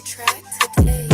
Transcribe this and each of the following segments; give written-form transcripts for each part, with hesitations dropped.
track today.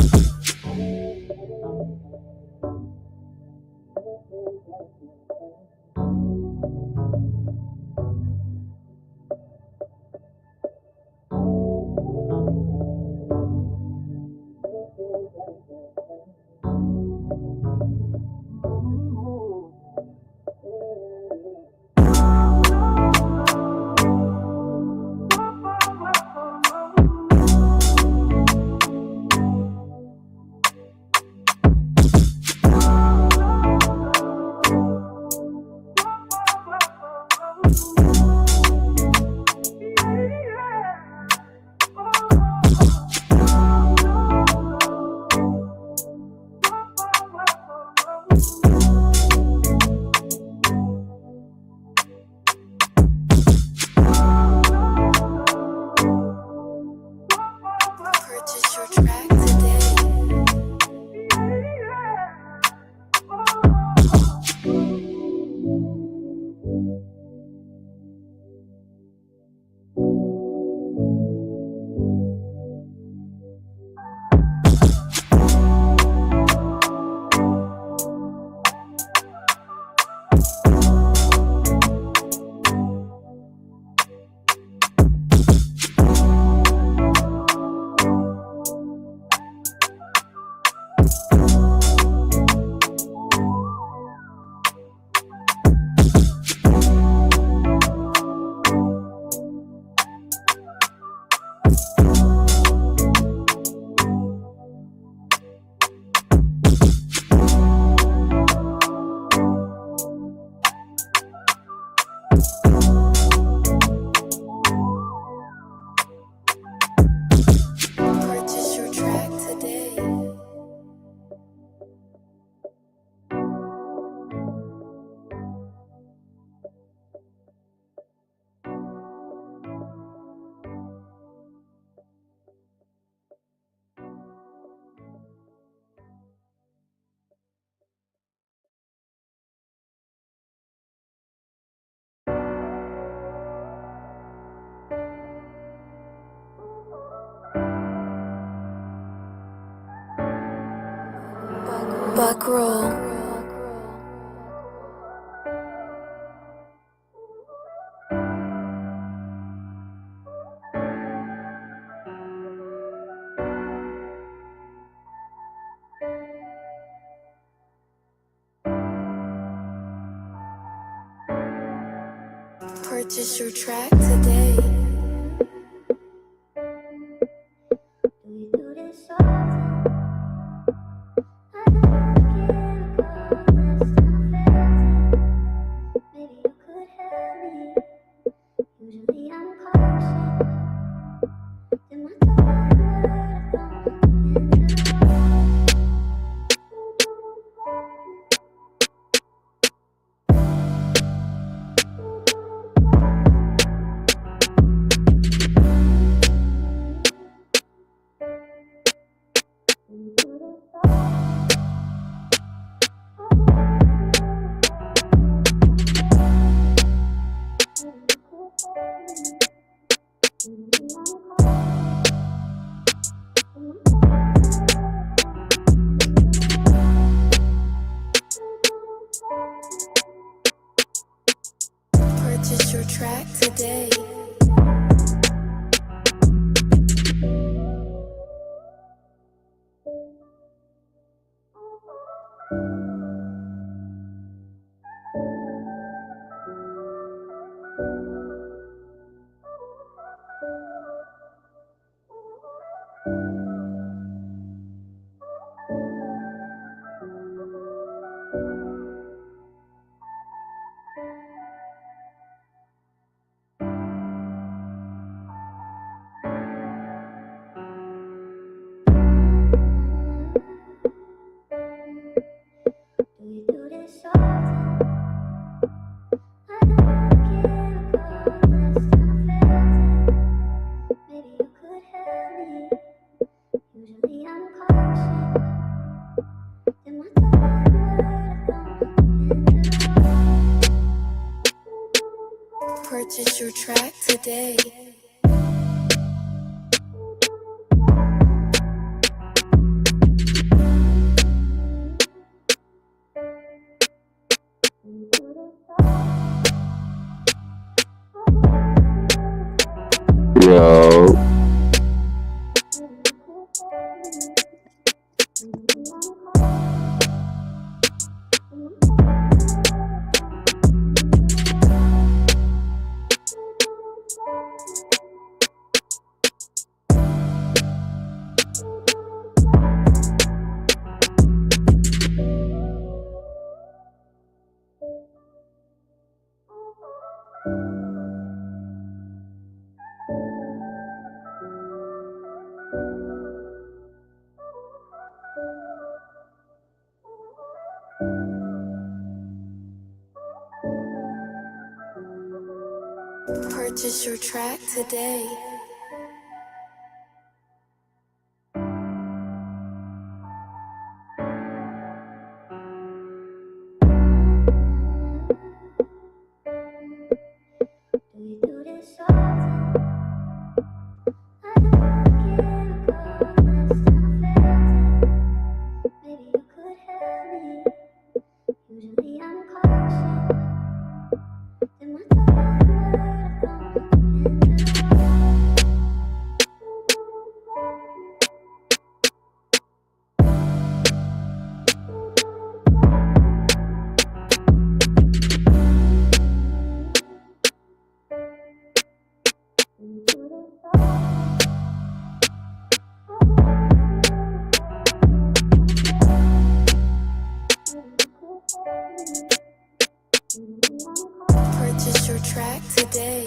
Purchase your track today. Purchase your track today. Buckroll. Purchase your track today. Purchase your track today. Purchase your track today. Yo, Purchase your track today. Purchase your track today.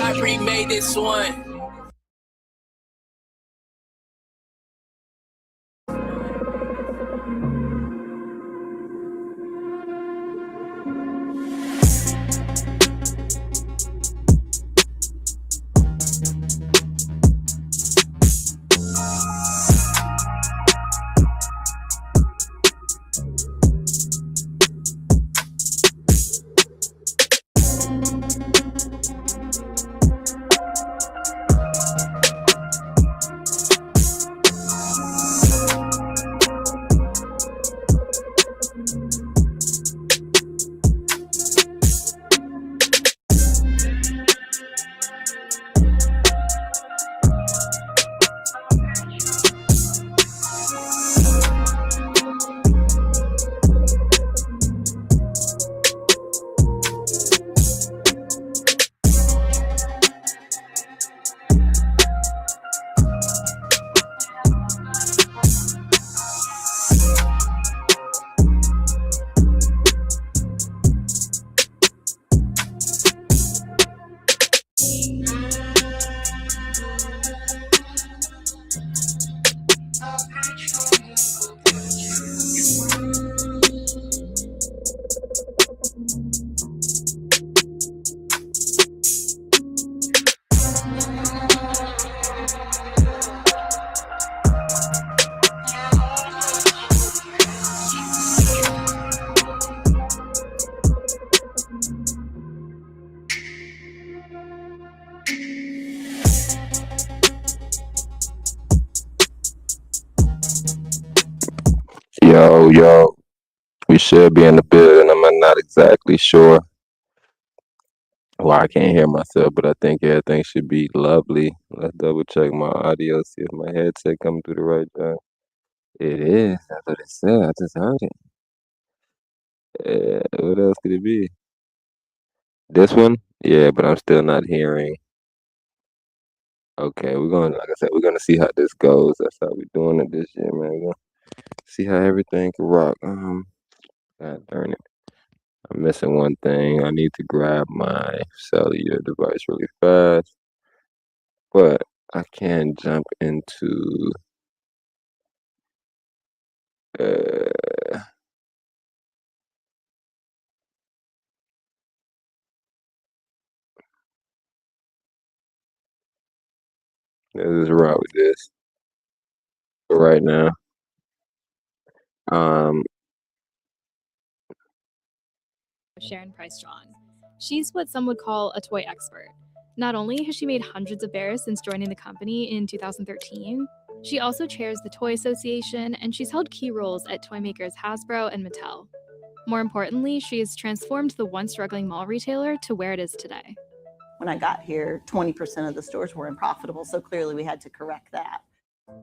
I remade this one. yo, we should be in the building. I'm not exactly sure why I can't hear myself, but I think everything should be lovely. Let's double check my audio, see if my headset coming through the right time. It is. That's what it said. I just heard it. What else could it be? This one? Yeah, but I'm still not hearing. Okay, we're gonna, like I said, we're gonna see how this goes. That's how we're doing it this year, man. We're gonna see how everything can rock. God darn it. I'm missing one thing. I need to grab my cellular device really fast, but I can jump into uh let's just rock with this for right now. Um, Sharon Price John. She's what some would call a toy expert. Not only has she made hundreds of bears since joining the company in 2013, she also chairs the Toy Association and she's held key roles at toy makers Hasbro and Mattel. More importantly, she has transformed the once struggling mall retailer to where it is today. When I got here, 20% of the stores were unprofitable, so clearly we had to correct that.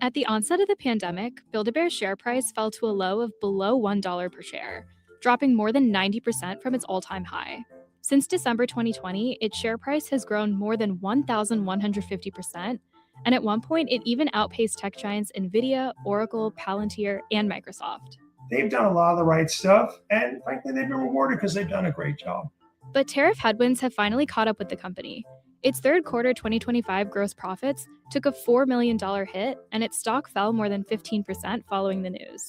At the onset of the pandemic, Build-A-Bear's share price fell to a low of below $1 per share, dropping more than 90% from its all-time high. Since December 2020, its share price has grown more than 1,150%, and at one point, it even outpaced tech giants Nvidia, Oracle, Palantir, and Microsoft. They've done a lot of the right stuff, and frankly, they've been rewarded because they've done a great job. But tariff headwinds have finally caught up with the company. Its third quarter 2025 gross profits took a $4 million hit, and its stock fell more than 15% following the news.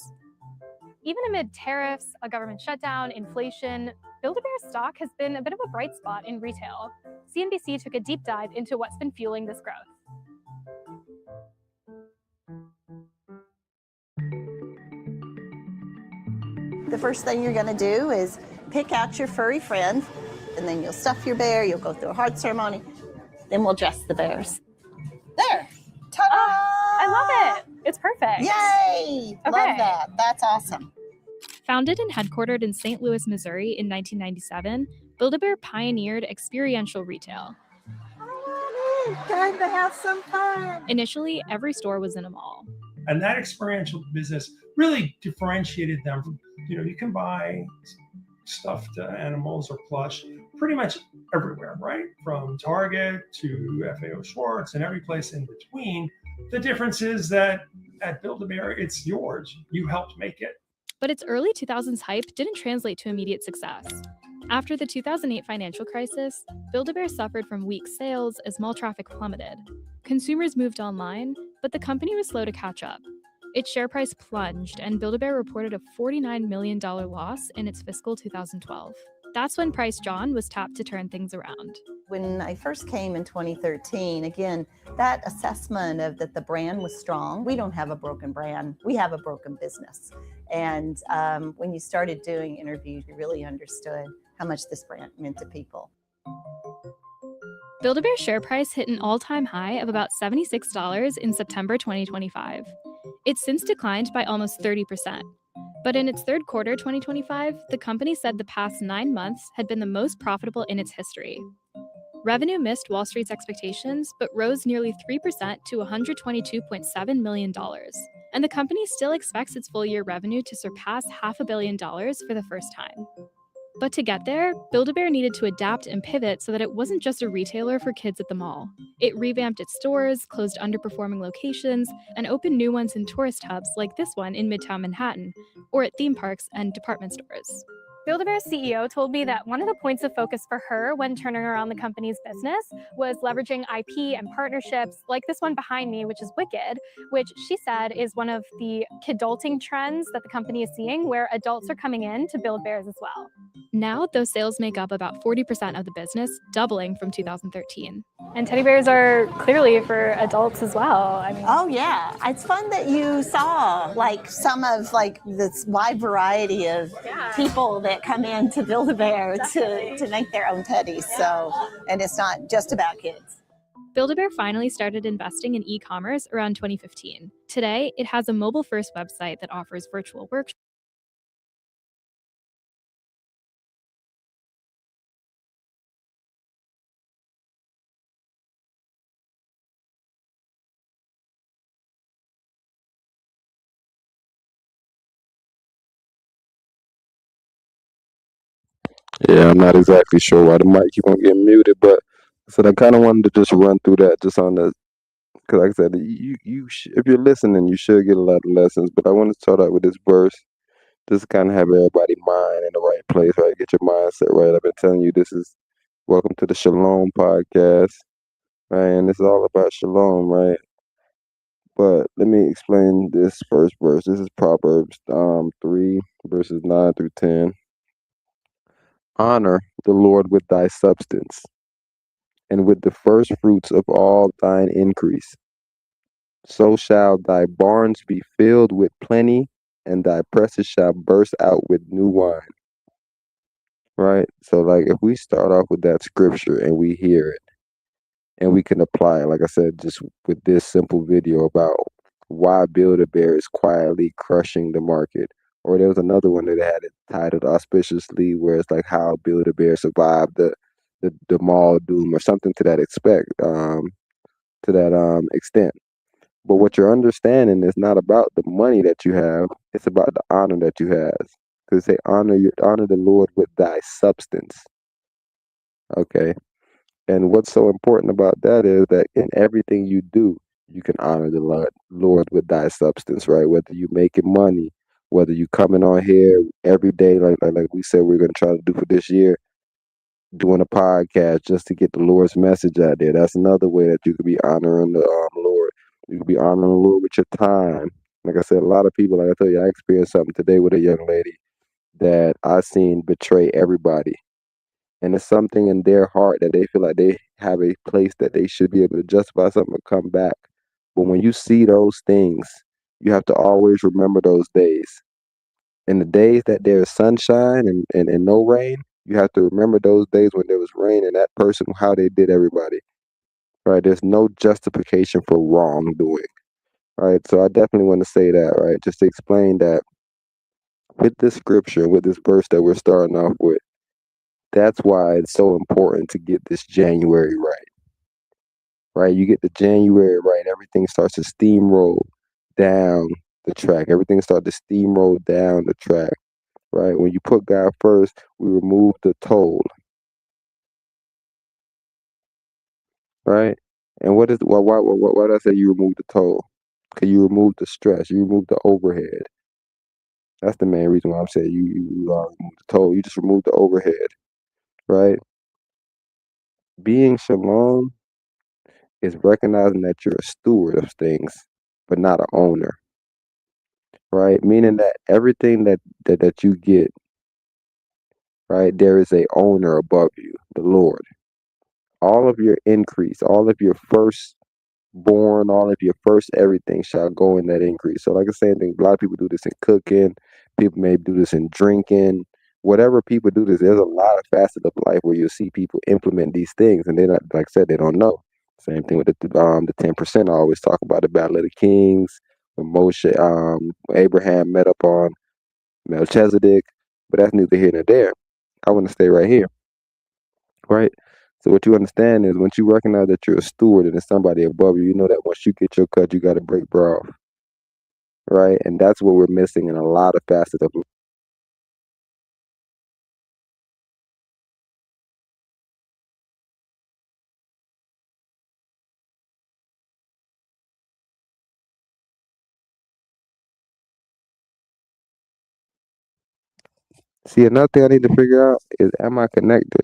Even amid tariffs, a government shutdown, inflation, Build-A-Bear's stock has been a bit of a bright spot in retail. CNBC took a deep dive into what's been fueling this growth. The first thing you're going to do is pick out your furry friend, and then you'll stuff your bear, you'll go through a heart ceremony, then we'll dress the bears. There. Ta-da! I love it. It's perfect. Yay! Okay. Love that. That's awesome. Founded and headquartered in St. Louis, Missouri in 1997, Build-A-Bear pioneered experiential retail. Time to have some fun. Initially, every store was in a mall. And that experiential business really differentiated them from, you can buy stuffed animals or plush pretty much everywhere, right? From Target to FAO Schwartz and every place in between. The difference is that at Build-A-Bear, it's yours. You helped make it. But its early 2000s hype didn't translate to immediate success. After the 2008 financial crisis, Build-A-Bear suffered from weak sales as mall traffic plummeted. Consumers moved online, but the company was slow to catch up. Its share price plunged, and Build-A-Bear reported a $49 million loss in its fiscal 2012. That's when Price John was tapped to turn things around. When I first came in 2013, again, that assessment of that the brand was strong. We don't have a broken brand. We have a broken business. And when you started doing interviews, you really understood how much this brand meant to people. Build-A-Bear's share price hit an all-time high of about $76 in September 2025. It's since declined by almost 30%. But in its third quarter 2025, the company said the past 9 months had been the most profitable in its history. Revenue missed Wall Street's expectations, but rose nearly 3% to $122.7 million. And the company still expects its full-year revenue to surpass $500 million for the first time. But to get there, Build-A-Bear needed to adapt and pivot so that it wasn't just a retailer for kids at the mall. It revamped its stores, closed underperforming locations, and opened new ones in tourist hubs like this one in Midtown Manhattan, or at theme parks and department stores. Build-A-Bear's CEO told me that one of the points of focus for her when turning around the company's business was leveraging IP and partnerships like this one behind me, which is Wicked, which she said is one of the kidulting trends that the company is seeing, where adults are coming in to build bears as well. Now, those sales make up about 40% of the business, doubling from 2013. And teddy bears are clearly for adults as well. I mean, Oh yeah, it's fun that you saw like some of like this wide variety of people that come in to Build-A-Bear to make their own teddies. So, and it's not just about kids. Build-A-Bear finally started investing in e-commerce around 2015. Today, it has a mobile-first website that offers virtual workshops, Yeah, I'm not exactly sure why the mic keep on getting muted, but so I kind of wanted to just run through that just on the because, like I said, if you're listening, you should get a lot of lessons. But I want to start out with this verse, just kind of have everybody mind in the right place, right? Get your mindset right. I've been telling you this is welcome to the Shalom podcast, right? And it's all about shalom, right? But let me explain this first verse. This is Proverbs 3 verses 9 through 10. Honor the Lord with thy substance, and with the first fruits of all thine increase. So shall thy barns be filled with plenty, and thy presses shall burst out with new wine. Right? So, like, if we start off with that scripture and we hear it and we can apply it, like I said, just with this simple video about why Build-A-Bear is quietly crushing the market. Or there was another one that had it titled auspiciously, where it's like how Build-A-Bear survived the mall doom or something to that extent. But what you're understanding is not about the money that you have; it's about the honor that you have. Because they honor the Lord with thy substance. Okay, and what's so important about that is that in everything you do, you can honor the Lord with thy substance, right? Whether you making money, whether you coming on here every day, like we said we're gonna try to do for this year, doing a podcast just to get the Lord's message out there. That's another way that you could be honoring the Lord. You could be honoring the Lord with your time. Like I said, a lot of people, like I tell you, I experienced something today with a young lady that I seen betray everybody. And it's something in their heart that they feel like they have a place that they should be able to justify something to come back. But when you see those things, you have to always remember those days. In the days that there's sunshine and no rain, you have to remember those days when there was rain and that person, how they did everybody. Right? There's no justification for wrongdoing. Right? So I definitely want to say that, right? Just to explain that with this scripture, with this verse that we're starting off with, that's why it's so important to get this January right. Right? You get the January right, everything starts to steamroll down the track. Everything starts to steamroll down the track. Right? When you put God first, we remove the toll. Right? And why did I say you remove the toll? Because you remove the stress, you remove the overhead. That's the main reason why I'm saying you remove the toll. You just remove the overhead. Right? Being shalom is recognizing that you're a steward of things, but not an owner. Right? Meaning that everything that you get, right, there is a owner above you, the Lord. All of your increase, all of your firstborn, all of your first everything shall go in that increase. So like I said, a lot of people do this in cooking, people may do this in drinking, whatever people do this, there's a lot of facets of life where you'll see people implement these things and they're not, like I said, they don't know. Same thing with the 10%. I always talk about the Battle of the Kings, when Abraham met up on Melchizedek, but that's neither here nor there. I want to stay right here, right? So what you understand is once you recognize that you're a steward and there's somebody above you, you know that once you get your cut, you got to break bro off, right? And that's what we're missing in a lot of facets of life. See, another thing I need to figure out is, am I connected?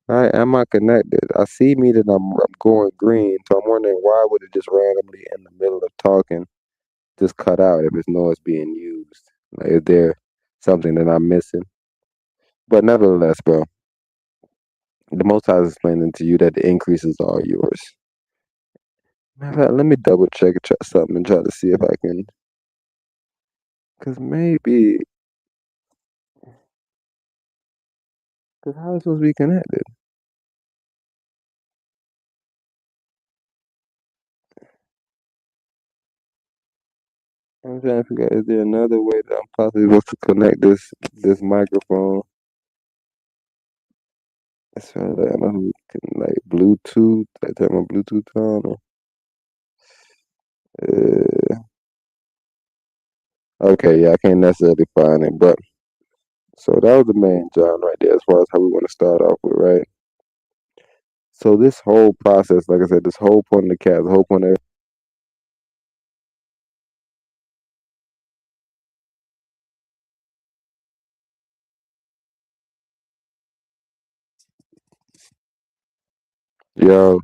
Right? Am I connected? I see me that I'm going green, so I'm wondering why would it just randomly in the middle of talking just cut out if it's noise being used? Like, is there something that I'm missing? But nevertheless, bro, the Most High is explaining to you that the increases are yours. Matter of fact, let me double check something and try to see if I can, because maybe, because how is it supposed to be connected? I'm trying to figure out, is there another way that I'm possibly supposed to connect this microphone? It's like, I don't know who can, like, Bluetooth, I turn my Bluetooth on, or, okay, yeah, I can't necessarily find it, but So that was the main John right there as far as how we want to start off with, right? So this whole process, like I said, this whole point of the cast, the whole point of yo,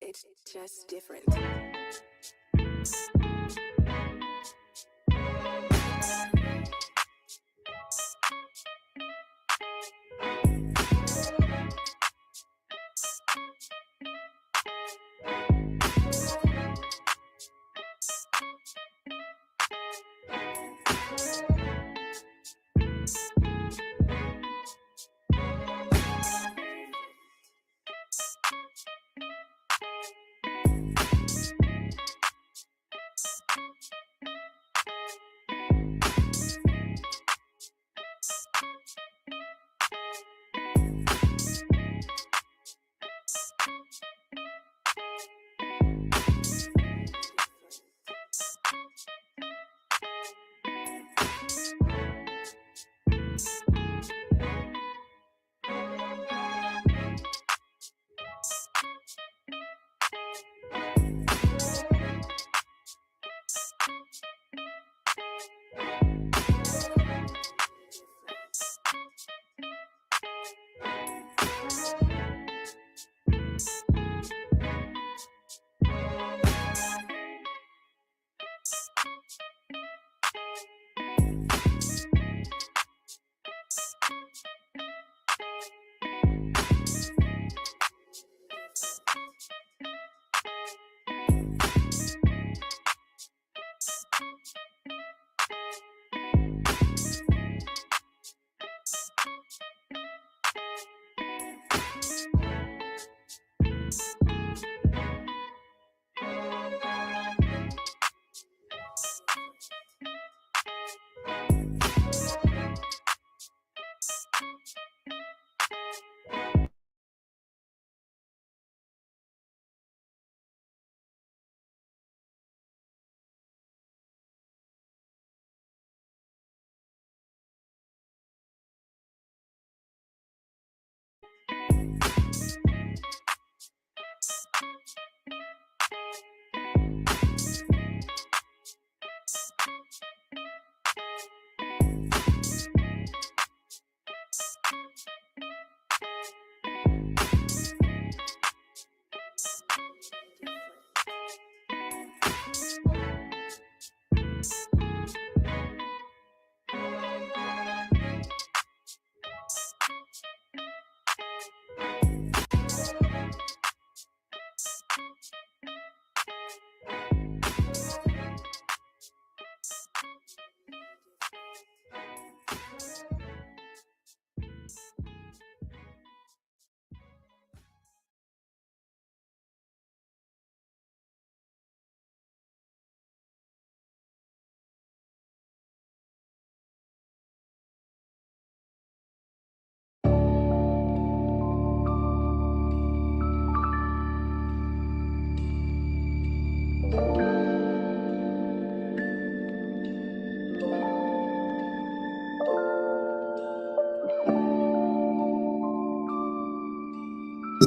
It's just different.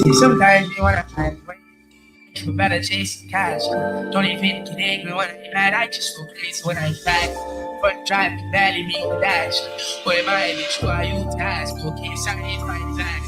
See, sometimes you wanna find a way. You better chase the cash. Don't even get angry when I'm mad. I just go crazy when I'm bad. But drive can barely make the dash. Boy, my bitch, why you task? Okay, sorry if I design.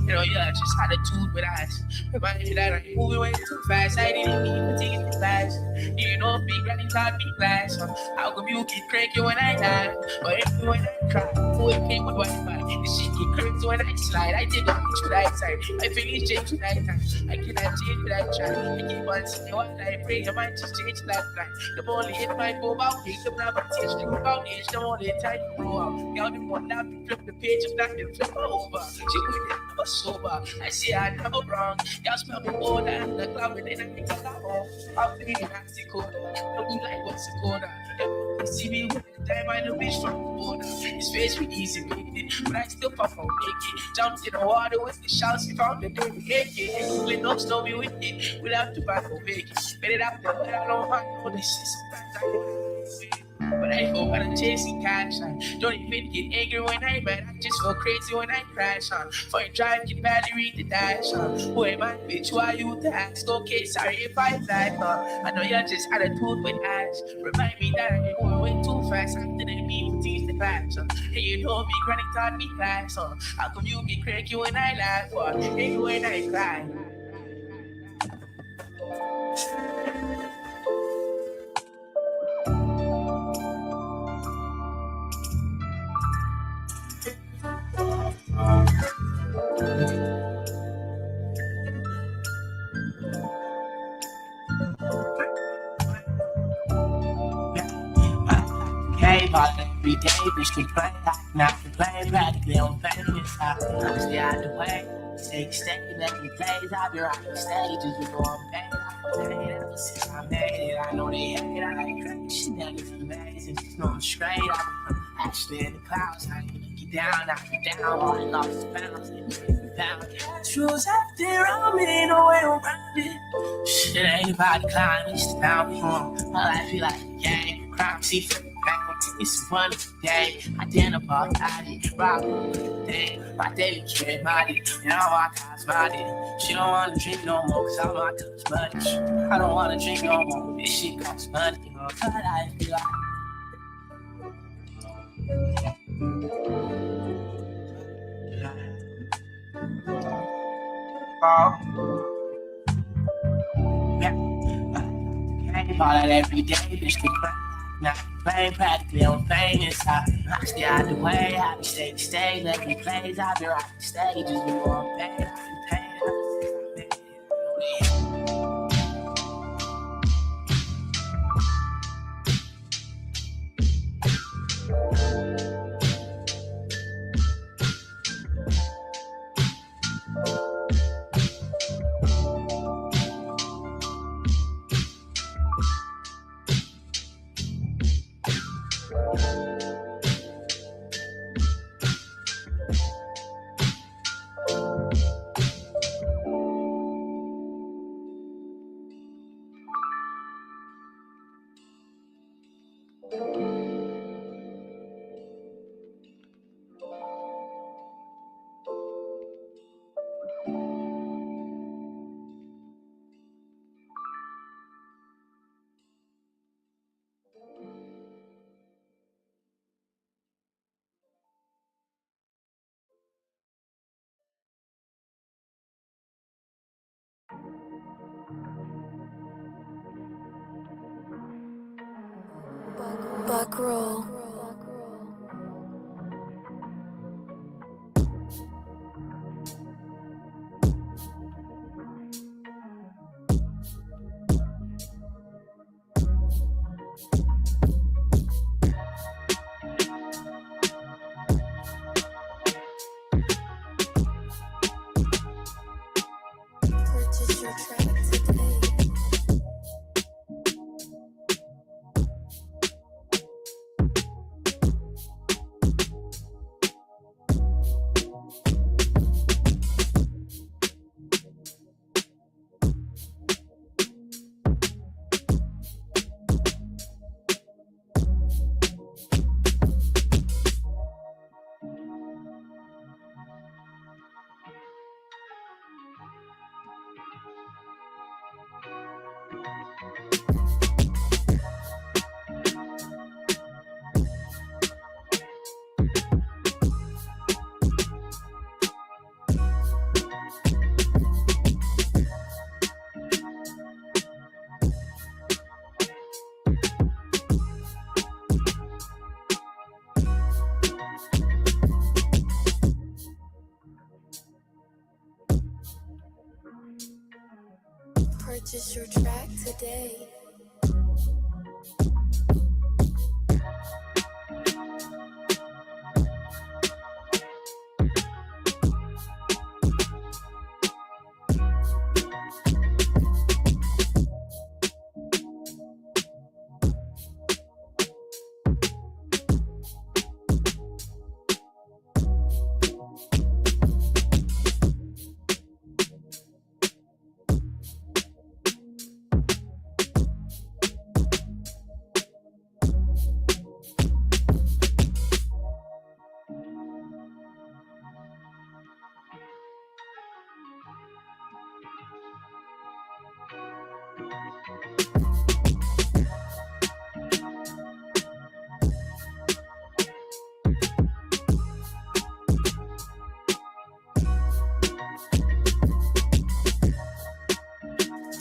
You know, yeah, just had a tune with us. Remind me that I'm moving way too fast. I didn't even take it fast. You know, big running taught me class. How come you get cranky when I laugh? Or if when I cry, who it came with Wi-Fi? The shit get crazy when I slide. I did the bitch with I side. I finish change with I time. I cannot change with I try. I keep on saying what I pray. I might just change that plan. The only hit my go about pick up now, but teach the about age. The only time you grow up. Y'all be one now, flip the page, if not, then flip her over. She with it, never sober. I say I never wrong. Y'all smell the border and the club, and then I think I got home. I'm feeling nasty coda. Don't be like what's the coda. You see me with the time, I know bitch from the border. His face be easy, baby, but I still pop on naked. Jumped in the water with the shouts, we found the dirty AK. With no snow, me with it, without tobacco bacon. Made it up there, but I don't mind all this shit. Sometimes I don't. But I hope I'm chasing cash. I don't even get angry when I'm mad. I just go crazy when I crash. For a drive, can barely read the dash. Who am I, bitch? Why you to ask? Okay, sorry if I lied. I know you're just attitude with ash. Remind me that I'm going way too fast. I didn't mean to teach the class. Hey, you know me, chronic taught me class. How come you get cranky when I laugh? Or angry when I cry? Every day, bitch can play, not to play, practically on famous. I stay out the way, take stay, let me plays. I've been rocking stages before I'm paid. Ever since I made it, I know they hate it. I like crazy shenanigans for amazing. Just know I'm straight. I've been actually in the clouds. I need to get down, knock me down. All I lost is bounce. Cash rules out there on me, no way around it. Shit ain't about to climb, it's the bounty. My life feel like a game, crime, see for it's a wonderful day. I identify it, rock day. My daily kid, body, and all my cars, body. She don't wanna drink no more, cause all my cups money. I don't wanna drink no more, this shit costs money. But I feel like I fall out every day, bitch, keep not playing practically on famous. I stay out the way, I be stay, let me plays. I be rocking stages before I'm paid. I've been paid ever since I made it. Buck roll. Purchase your track today. Purchase your track today.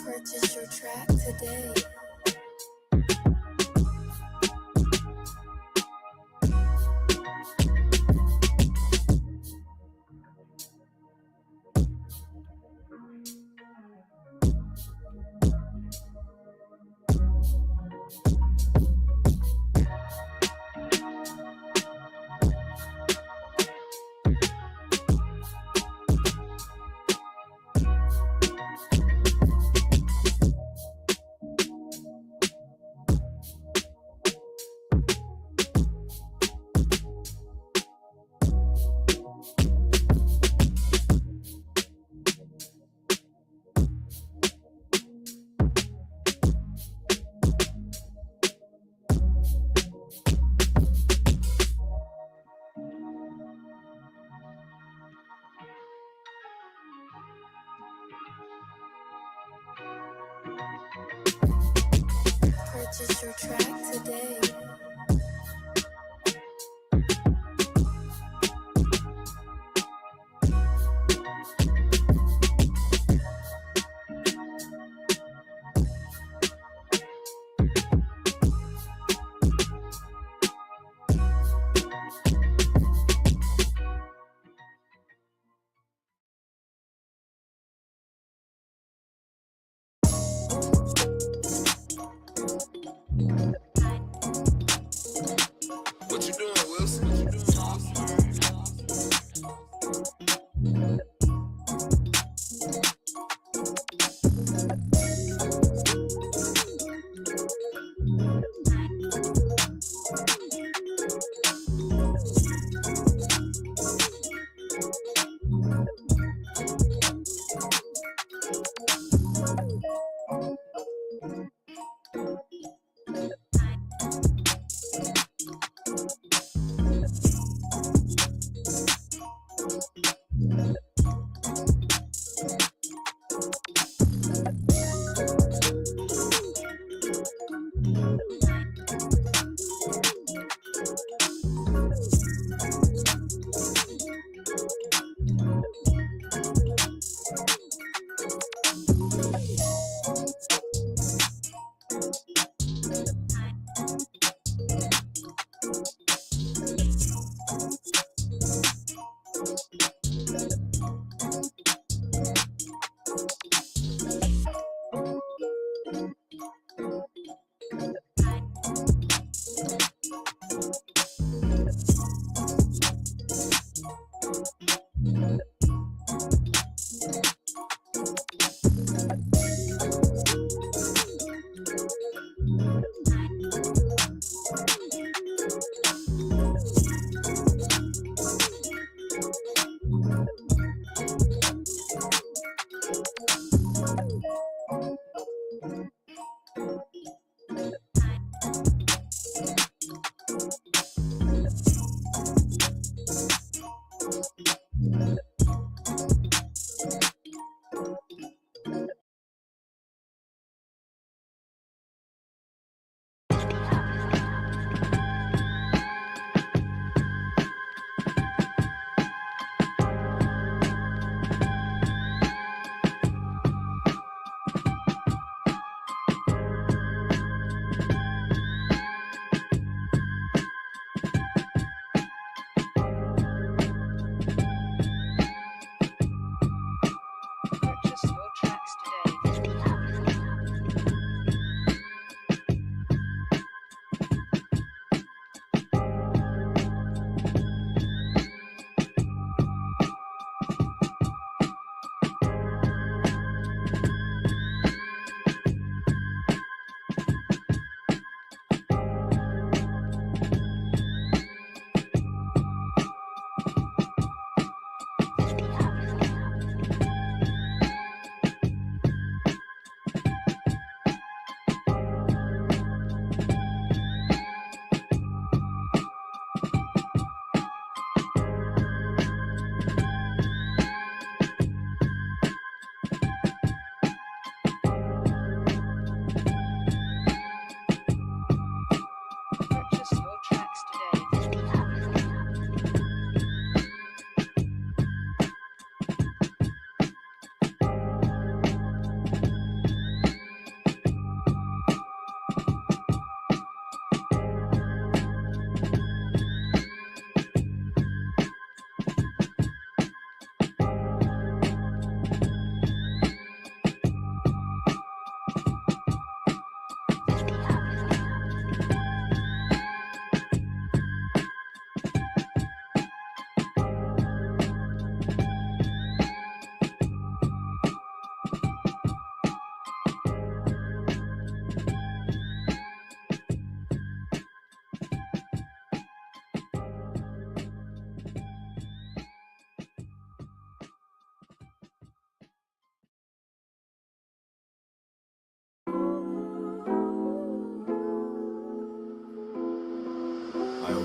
Purchase your track today. Purchase your track today.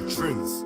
Trends.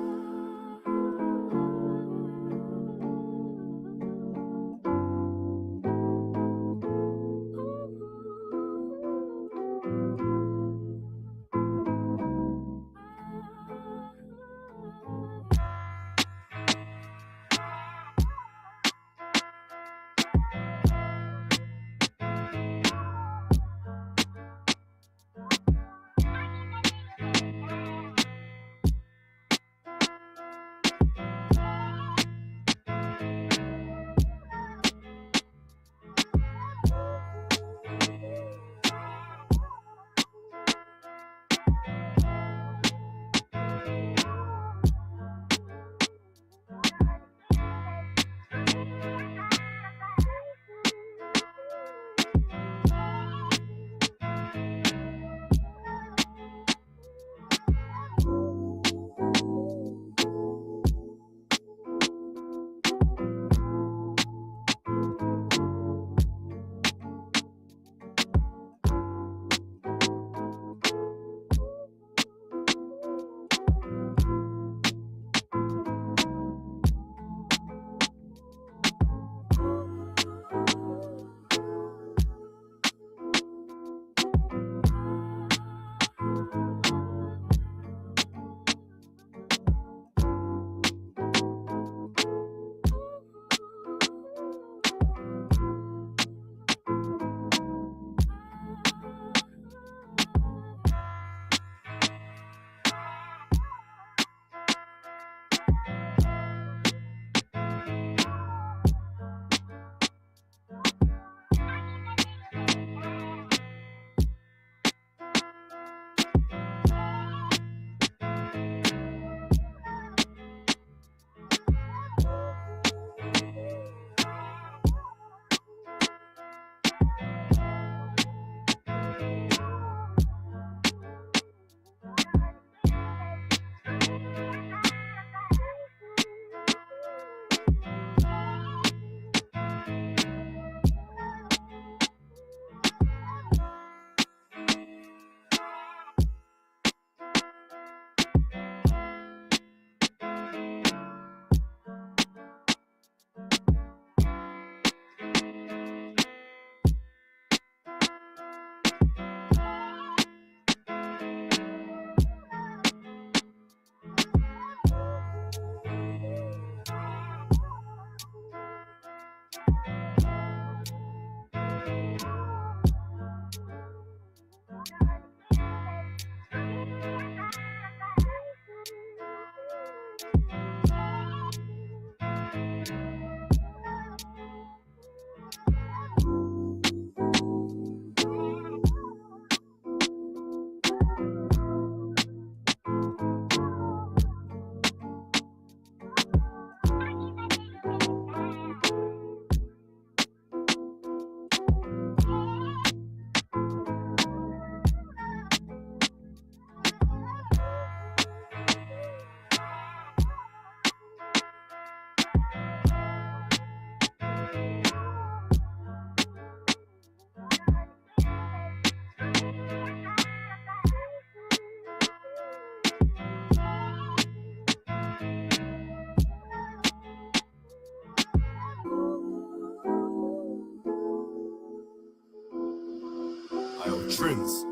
Trends.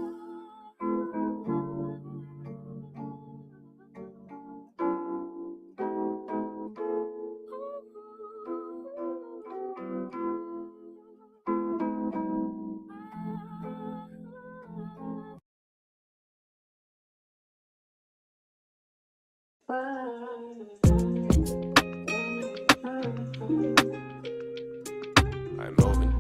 I'm Melvin.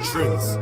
Trends.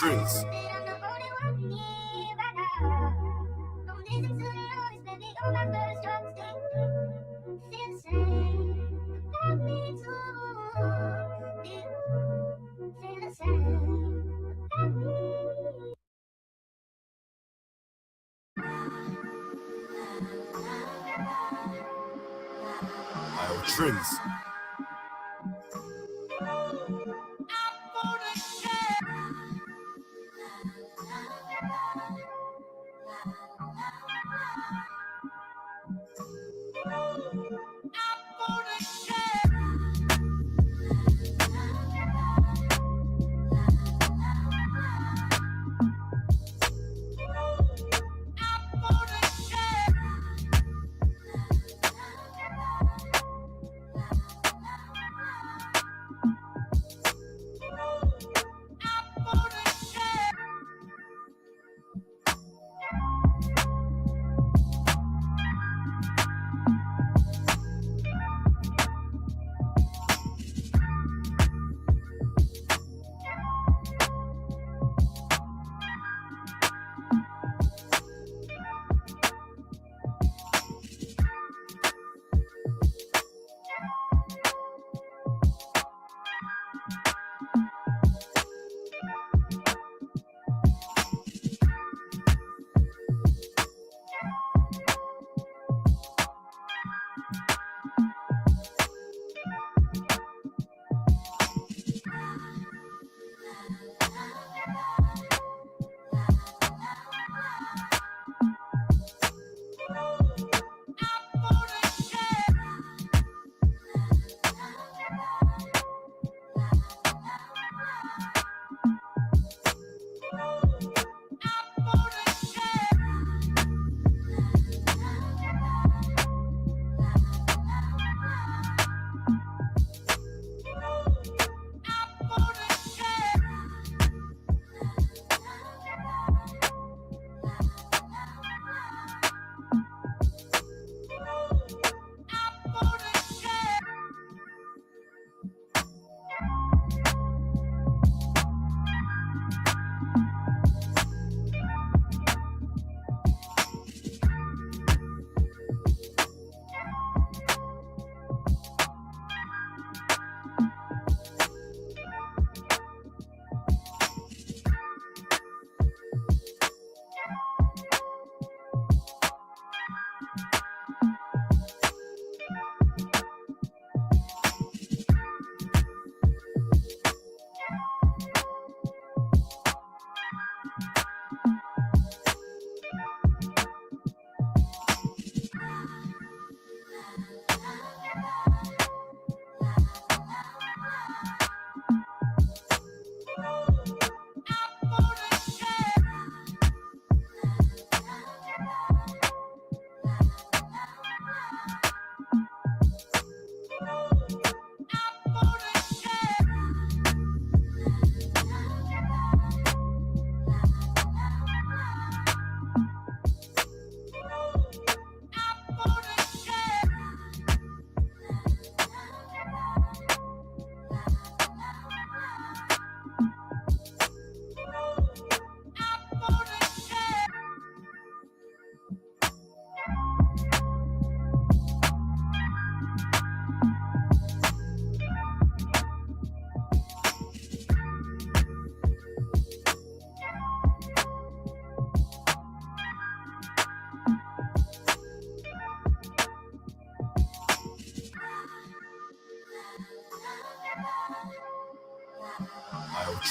Trends. Trends.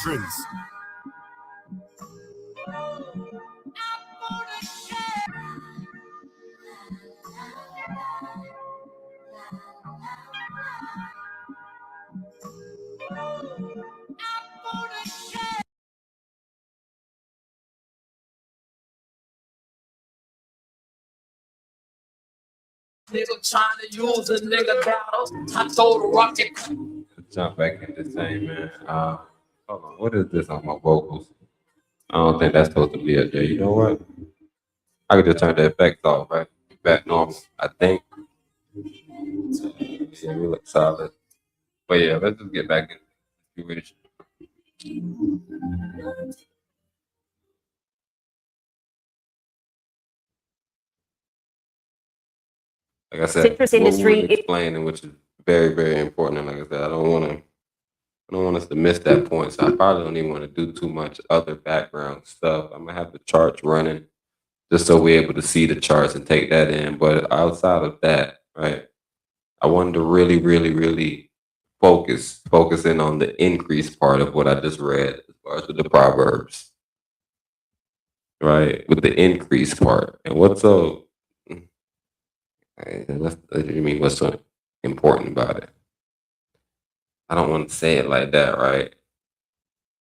Trends. Nigga trying to use a nigga battle. I told the rocket. Jump back in this thing, man. Hold on. What is this on my vocals? I don't think that's supposed to be up there. You know what? I could just turn the effects off, right? Back normal. I think. Yeah, we look solid. But yeah, let's just get back in the situation. Like I said, Citrus what we industry, were explaining, which is very, very important. And like I said, I don't want us to miss that point. So I probably don't even want to do too much other background stuff. I'm gonna have the charts running just so we're able to see the charts and take that in. But outside of that, right, I wanted to really, really, really focus in on the increase part of what I just read as far as with the Proverbs, right? With the increase part. And what's so what's so important about it? I don't want to say it like that, right?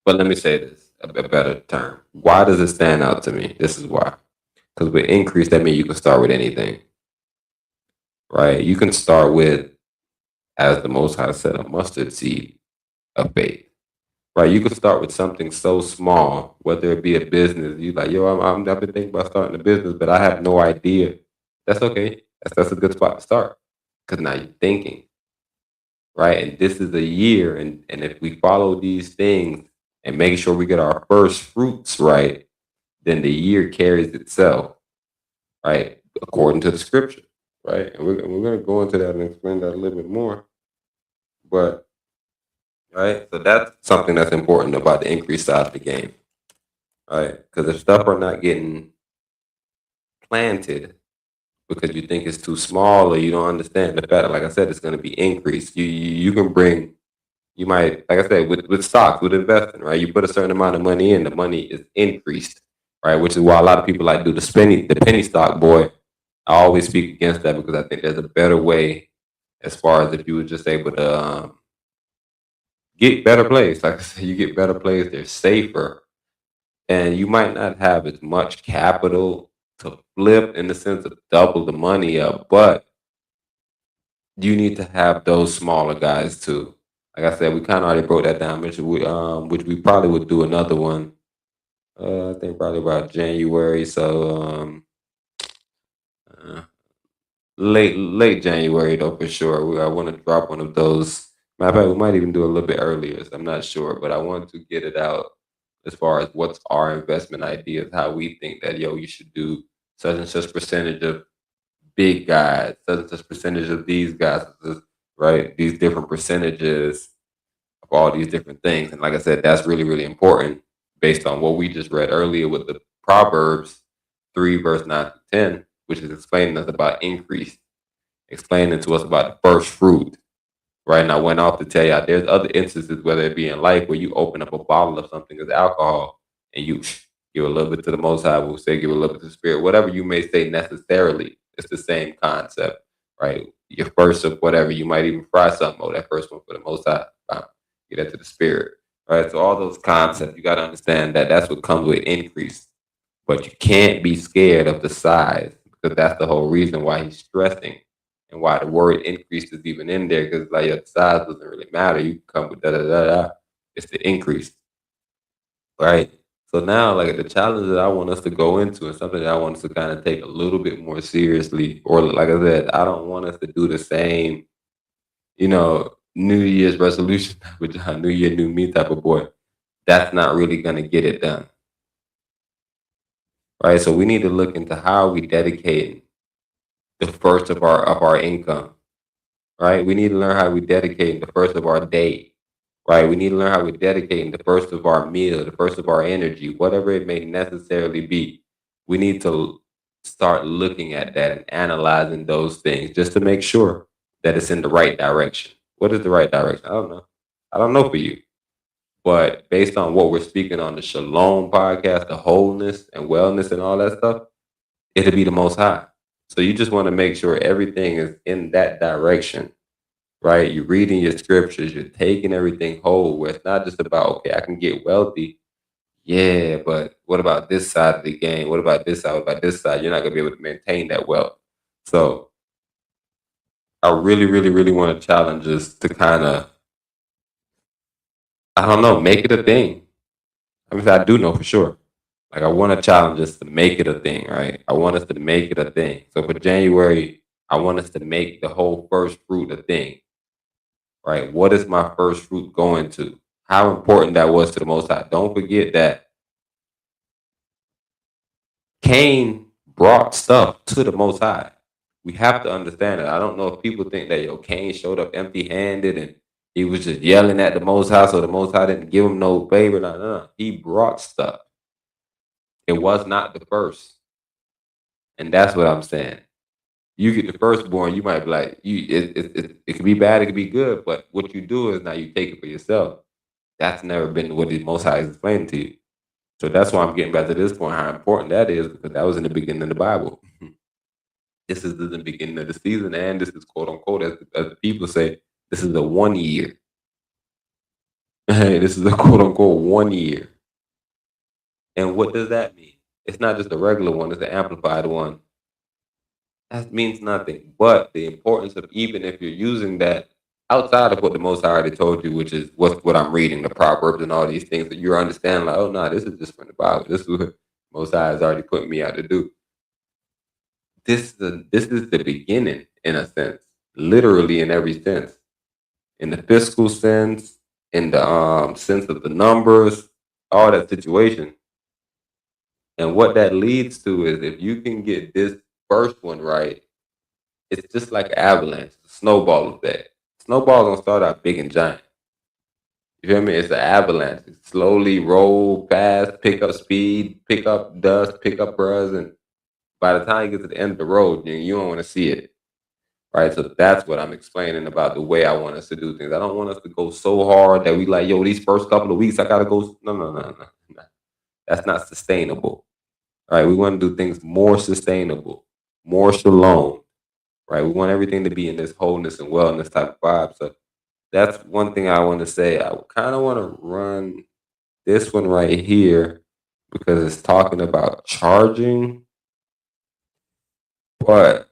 But let me say this, a better term. Why does it stand out to me? This is why. Because with increase, that means you can start with anything, right? You can start with, as the Most High said, a mustard seed of faith, right? You can start with something so small, whether it be a business. You like, yo, I've been thinking about starting a business, but I have no idea. That's okay. That's a good spot to start because now you're thinking, right? And this is a year, and if we follow these things and make sure we get our first fruits right, then the year carries itself, right? According to the scripture, right? And we're going to go into that and explain that a little bit more. But, right? So that's something that's important about the increase side of the game, right? Because if stuff are not getting planted because you think it's too small or you don't understand the fact, like I said, it's going to be increased. You can bring, you might, like I said, with stocks, with investing, right? You put a certain amount of money in, the money is increased, right? Which is why a lot of people like do the penny stock, boy. I always speak against that because I think there's a better way as far as if you were just able to get better plays. Like I said, you get better plays, they're safer. And you might not have as much capital to flip in the sense of double the money up, but you need to have those smaller guys too. Like I said, we kind of already broke that down, which we probably would do another one. I think probably about January. So late January though for sure. I want to drop one of those. Matter of fact, we might even do a little bit earlier. So I'm not sure, but I want to get it out as far as what's our investment ideas, how we think that you should do such and such percentage of big guys, such and such percentage of these guys, right? These different percentages of all these different things. And like I said, that's really, really important based on what we just read earlier with the Proverbs 3, verse 9 to 10, which is explaining us about increase, explaining to us about the first fruit. Right. And I went off to tell you there's other instances, whether it be in life, where you open up a bottle of something as alcohol and you give a little bit to the Most High, we'll say give a little bit to the Spirit, whatever you may say necessarily, it's the same concept, right? Your first of whatever, you might even fry something, that first one for the Most High, get that to the Spirit, right? So all those concepts, you got to understand that that's what comes with increase, but you can't be scared of the size because that's the whole reason why he's stressing. And why the word increase is even in there, because like your size doesn't really matter. You can come with da. It's the increase, right? So now, like the challenge that I want us to go into, and something that I want us to kind of take a little bit more seriously, or like I said, I don't want us to do the same, New Year's resolution, which New Year, new me type of boy. That's not really gonna get it done, right? So we need to look into how we dedicate the first of our income, right? We need to learn how we dedicate the first of our day, right? We need to learn how we dedicate the first of our meal, the first of our energy, whatever it may necessarily be. We need to start looking at that and analyzing those things just to make sure that it's in the right direction. What is the right direction? I don't know. I don't know for you. But based on what we're speaking on the Shalom podcast, the wholeness and wellness and all that stuff, it'll be the Most High. So you just want to make sure everything is in that direction, right? You're reading your scriptures, you're taking everything whole, where it's not just about, okay, I can get wealthy. Yeah, but what about this side of the game? What about this side? What about this side? You're not going to be able to maintain that wealth. So I really, really, really want to challenge us to kind of, I don't know, make it a thing. I mean, I do know for sure. Like, I want to challenge us to make it a thing, right? I want us to make it a thing. So for January, I want us to make the whole first fruit a thing, right? What is my first fruit going to? How important that was to the Most High. Don't forget that Cain brought stuff to the Most High. We have to understand it. I don't know if people think that, Cain showed up empty-handed and he was just yelling at the Most High, so the Most High didn't give him no favor. No. He brought stuff. It was not the first. And that's what I'm saying. You get the firstborn, you might be like, it could be bad, it could be good, but what you do is now you take it for yourself. That's never been what the Most High is explaining to you. So that's why I'm getting back to this point, how important that is, because that was in the beginning of the Bible. This is the beginning of the season, and this is quote unquote, as the people say, this is the 1 year. This is a quote unquote 1 year. And what does that mean? It's not just a regular one, it's the amplified one. That means nothing. But the importance of, even if you're using that outside of what the Most High already told you, which is what I'm reading, the Proverbs and all these things, that you're understanding, like, oh no, this is just from the Bible. This is what Most High has already put me out to do. This is the beginning, in a sense, literally in every sense, in the fiscal sense, in the sense of the numbers, all that situation. And what that leads to is, if you can get this first one right, it's just like an avalanche, a snowball effect. Snowballs don't start out big and giant. You feel me? It's an avalanche. It slowly roll fast, pick up speed, pick up dust, pick up buzz, and by the time you get to the end of the road, you don't want to see it. Right? So that's what I'm explaining about the way I want us to do things. I don't want us to go so hard that we like, these first couple of weeks, I gotta go. No. That's not sustainable. All right, we want to do things more sustainable, more shalom. Right? We want everything to be in this wholeness and wellness type of vibe. So that's one thing I want to say. I kind of want to run this one right here because it's talking about charging. But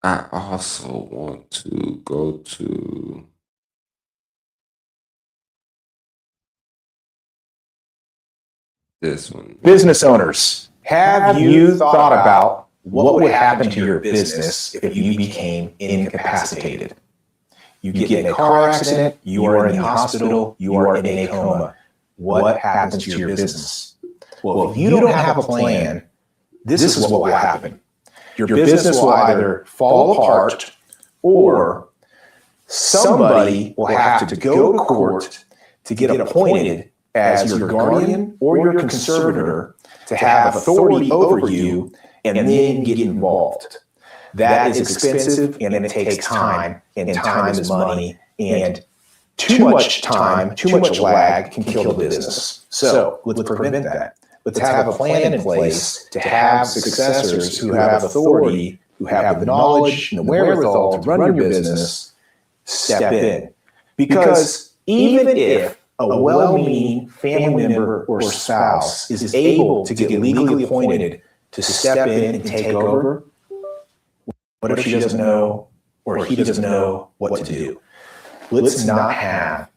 I also want to go to this one. Business owners, have you thought about what would happen to your business if you became incapacitated? You get in a car accident, you are in the hospital, you are in a coma. What happens to your business? Well, if you don't have a plan, this is what will happen. Your business will either fall apart, or somebody will have to go to court to get appointed as your guardian or your conservator to have authority over you and then get involved. That is expensive, and it takes time, and time is money, and too much time, too much lag can kill the business. So let's prevent that. Let's have a plan in place to have successors who have authority, who have the knowledge and the wherewithal to run your business, step in. Because even if a well-meaning family member or spouse is able to get legally appointed to step in and take over, what if she doesn't know, or he doesn't know what to do? Let's not have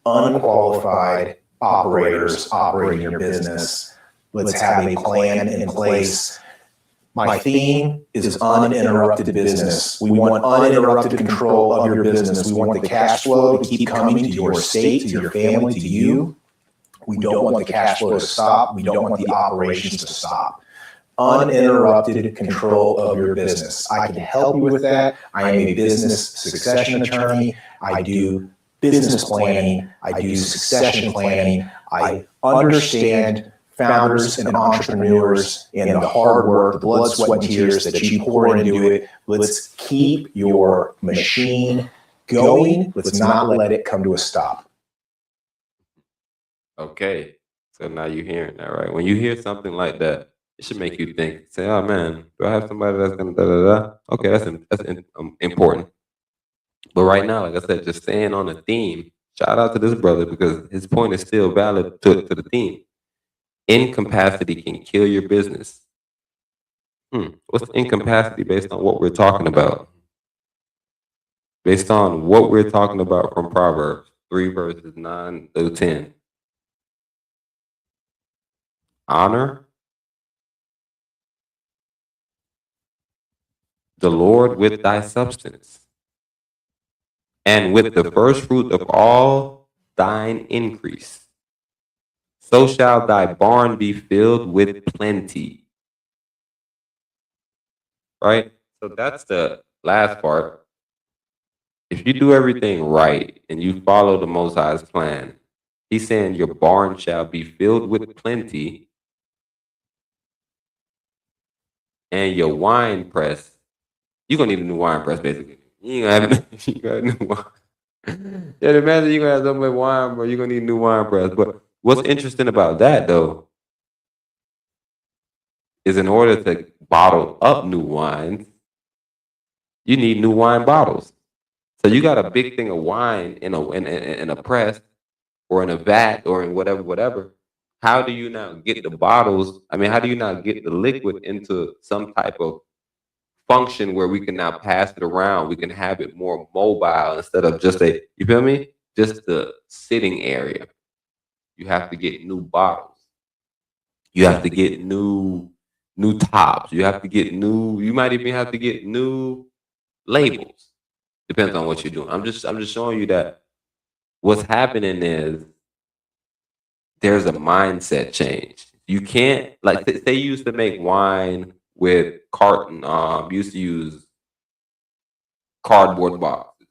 unqualified operators operating your business. Let's have a plan in place. My theme is uninterrupted business. We want uninterrupted control of your business. We want the cash flow to keep coming to your estate, to your family, to you. We don't want the cash flow to stop. We don't want the operations to stop. Uninterrupted control of your business. I can help you with that. I am a business succession attorney. I do business planning. I do succession planning. I understand founders and entrepreneurs and the hard work, the blood, sweat, and tears that you pour into it. Let's keep your machine going. Let's not let it come to a stop. Okay. So now you're hearing that, right? When you hear something like that, it should make you think. Say, "Oh man, do I have somebody that's gonna da da da?" Okay, important. But right now, like I said, just staying on the theme. Shout out to this brother because his point is still valid to the theme. Incapacity can kill your business. What's incapacity based on what we're talking about? Based on what we're talking about from Proverbs 3 verses 9 through 10. Honor the Lord with thy substance, and with the first fruit of all thine increase. So shall thy barn be filled with plenty. Right? So that's the last part. If you do everything right and you follow the Most High's plan, he's saying your barn shall be filled with plenty, and your wine press, you're gonna need a new wine press basically. You ain't gonna have you got a new wine. Yeah, imagine you're gonna have so much wine, bro. You're gonna need a new wine press. But what's interesting about that though is in order to bottle up new wines, you need new wine bottles. So you got a big thing of wine in a press or in a vat or in whatever. How do you now get the bottles? I mean, how do you now get the liquid into some type of function where we can now pass it around? We can have it more mobile instead of just you feel me? Just the sitting area. You have to get new bottles. You have to get new tops. You have to get you might even have to get new labels. Depends on what you're doing. I'm just showing you that what's happening is there's a mindset change. You can't, like, they used to make wine with carton, used to use cardboard boxes.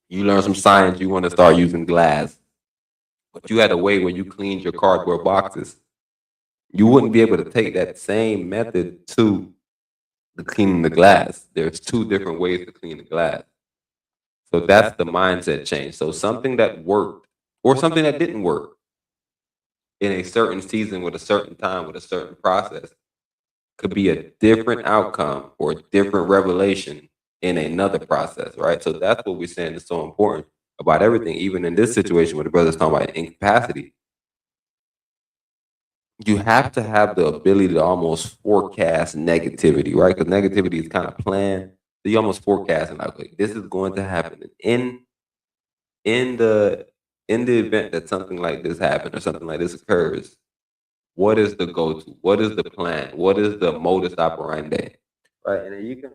You learn some science, you want to start using glass. But you had a way where you cleaned your cardboard boxes. You wouldn't be able to take that same method to cleaning the glass. There's two different ways to clean the glass. So that's the mindset change. So something that worked or something that didn't work in a certain season with a certain time with a certain process could be a different outcome or a different revelation in another process, right? So that's what we're saying is so important about everything, even in this situation where the brother's talking about incapacity. You have to have the ability to almost forecast negativity, right? Because negativity is kind of planned. So you almost forecast and like, this is going to happen. In the event that something like this happens or something like this occurs, what is the go-to? What is the plan? What is the modus operandi? Right? And then you can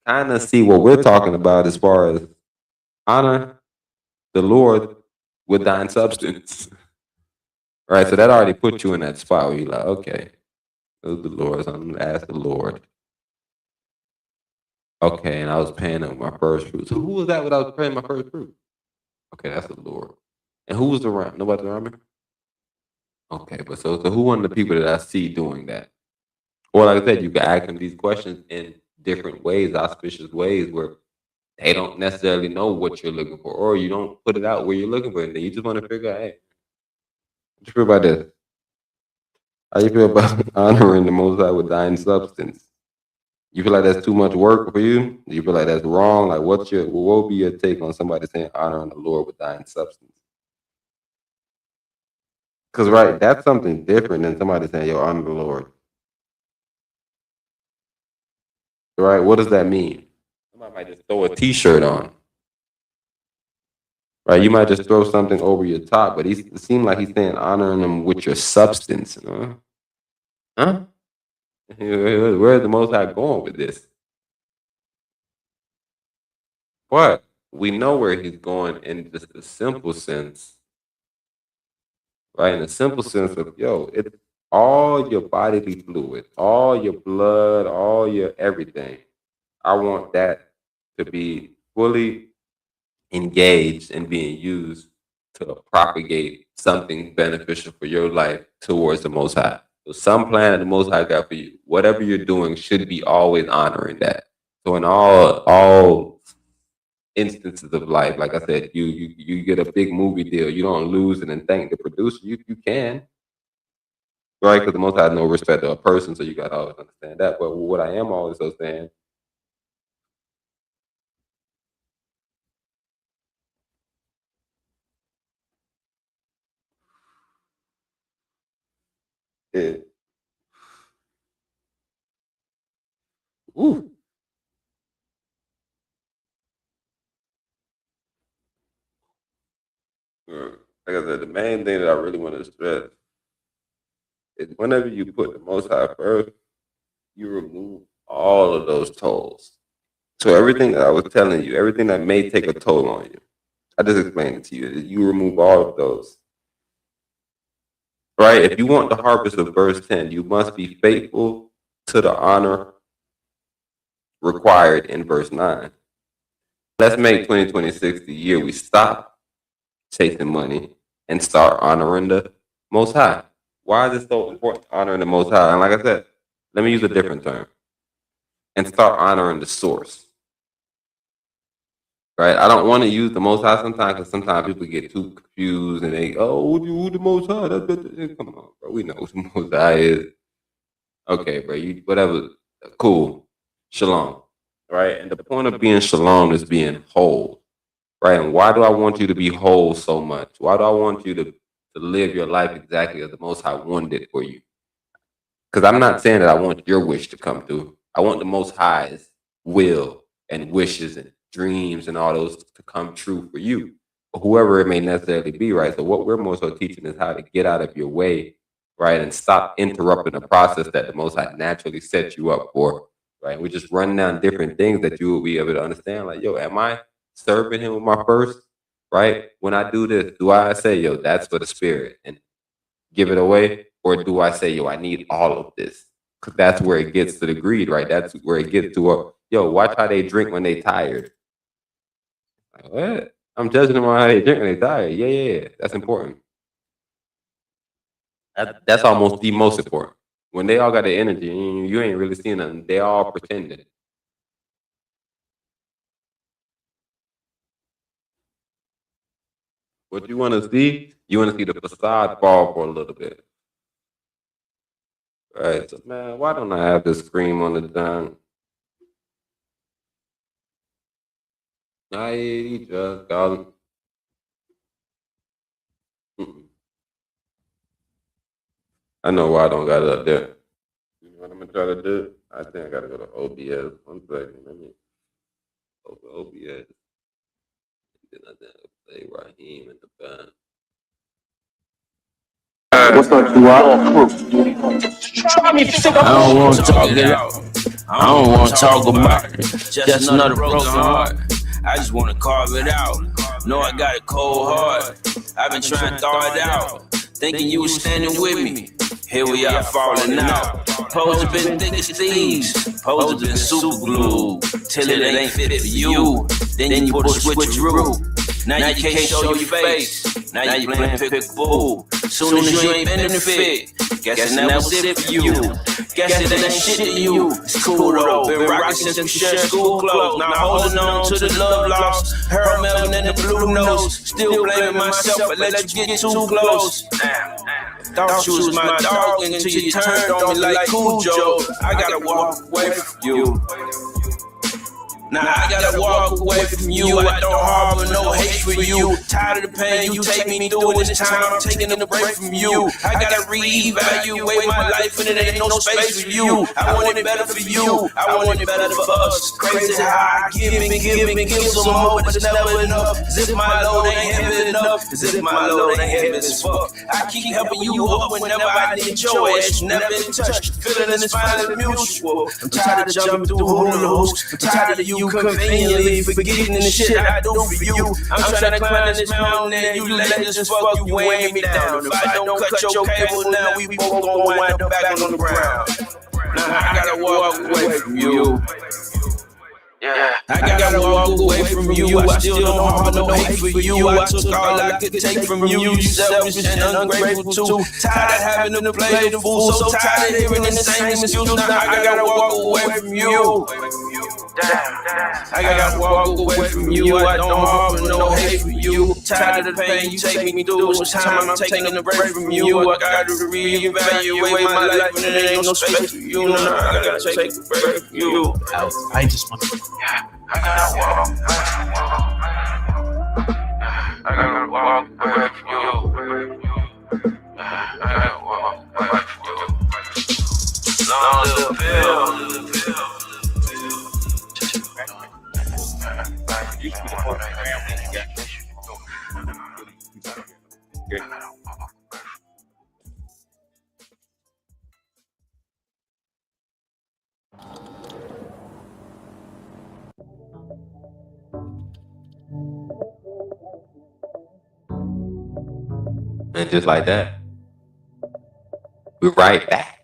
kind of see what we're talking about as far as honor the Lord with thine substance. Right? So that already put you in that spot where you're like, okay, this is the Lord. So I'm going to ask the Lord. Okay, and I was paying up my first fruit. So who was that when I was paying my first fruit? Okay, that's the Lord. And who was around? Nobody around me? Okay, but so who one of the people that I see doing that? Or like I said, you can ask them these questions in different ways, auspicious ways, where they don't necessarily know what you're looking for, or you don't put it out where you're looking for it. And you just want to figure out, hey, what you feel about this? How you feel about honoring the Most High with thine substance? You feel like that's too much work for you? Do you feel like that's wrong? Like, what would be your take on somebody saying honoring the Lord with thine substance? Because, right, that's something different than somebody saying, yo, honor the Lord. Right? What does that mean? Somebody might just throw a t-shirt on. Right? You might just throw something over your top, but it seems like he's saying honoring them with your substance. You know? Huh? Where's the Most High going with this? But we know where he's going in just the simple sense. Right? In the simple sense of, yo, it's all your bodily fluid, all your blood, all your everything. I want that to be fully engaged and being used to propagate something beneficial for your life towards the Most High. So some plan that the Most High got for you, whatever you're doing should be always honoring that. So in all instances of life. Like I said, you get a big movie deal, you don't lose it and thank the producer. You can, right? Because the Most High has no respect to a person, so you got to always understand that. But what I am always so saying is, ooh, like I said, the main thing that I really want to stress is whenever you put the Most High first, you remove all of those tolls. So everything that I was telling you, everything that may take a toll on you, I just explained it to you. You remove all of those. Right? If you want the harvest of verse 10, you must be faithful to the honor required in verse 9. Let's make 2026 the year we stop chasing money and start honoring the Most High. Why is it so important, honoring the Most High? And like I said, let me use a different term. And start honoring the source. Right? I don't want to use the Most High sometimes, because sometimes people get too confused and they, oh, who the Most High? Come on, bro. We know who the Most High is. Okay, bro. You whatever. Cool. Shalom. Right? And the point of being shalom is being whole. Right? And why do I want you to be whole so much? Why do I want you to live your life exactly as the Most High wanted it for you? Because I'm not saying that I want your wish to come through. I want the Most High's will and wishes and dreams and all those to come true for you, or whoever it may necessarily be, right? So what we're more so teaching is how to get out of your way, right? And stop interrupting the process that the Most High naturally set you up for, right? We're just running down different things that you will be able to understand. Like, yo, am I serving him with my first, right? When I do this, do I say, yo, that's for the spirit and give it away? Or do I say, yo, I need all of this? Because that's where it gets to the greed, right? That's where it gets to, yo, watch how they drink when they tired. Like, what? I'm judging them on how they drink when they tired. Yeah. That's important. That's almost the most important. When they all got the energy, you ain't really seeing them. They all pretending. What you want to see? You want to see the facade fall for a little bit. Right, so man, why don't I have this scream on the dime? I just got it. I know why I don't got it up there. You know what I'm gonna try to do? I think I gotta go to OBS. 1 second, let me go to OBS. Then I think I'll play Raheem in the band. What's up, you I don't want to talk it out. I don't want to talk about it. Just another broken heart. I just want to carve it out. Know I got a cold heart. I've been trying to thaw it out. Thinking you was standing with me. Here we are falling out. Pose have been thick as thieves. Pose have been super glue. Till it ain't fit for you. Then you put a switcheroo. Now you can't show your face. Now you playing pick-a-boo. Soon as you ain't benefit, guess that was it for you. Guess it ain't shit to you. It's cool though. Been rocking since we shared school clothes. Now holding on to the love lost. Harold Melvin and the blue nose. Still blaming myself, but let you get too close. Thought you was my dog until you turned on me like Cujo. I gotta walk away from you. Now I gotta walk away from you. I don't harbor no hate for you. Tired of the pain you take me through, and this time I'm taking a break from you. I gotta reevaluate my life, and it ain't no space for you. I want it better for you. I want it better for us. Crazy how I give some more, but it's never enough. As if my load ain't heavy enough. As if my load ain't heavy as fuck. I keep helping you up whenever I need your ass. Never in touch. Feeling is finally mutual. I'm tired of jumping through hula hoops. I'm tired of you conveniently forgetting the shit I do for you. I'm trying to climb this mountain and you let this fuck you weighing me down. If I don't cut your cable now, we both gon' wind up back on the ground. Now I gotta walk away from you. I gotta walk away from you. I still don't harbor no hate for you. I took all I could take from you. You selfish and ungrateful too. Tired of having to play the fool. So tired of hearing the same excuse. Now I gotta walk away from you. I gotta walk away from you. I don't harbor no hate for you. Tired of the pain you take me through. It's time I'm taking a break from you. I gotta reevaluate my life, and there ain't no space for you. No, I gotta take a break from you. I just want to. I gotta walk away from you. I gotta walk away from you. Long little pill. And just like that, we're right back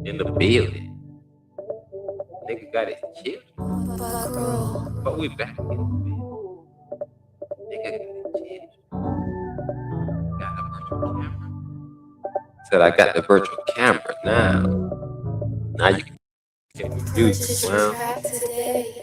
in the building. Nigga got his chip, but we back in the building. Nigga got his chip. Got a virtual camera. Said I got the virtual camera now. Now you can use Purchase it. your Well, track today.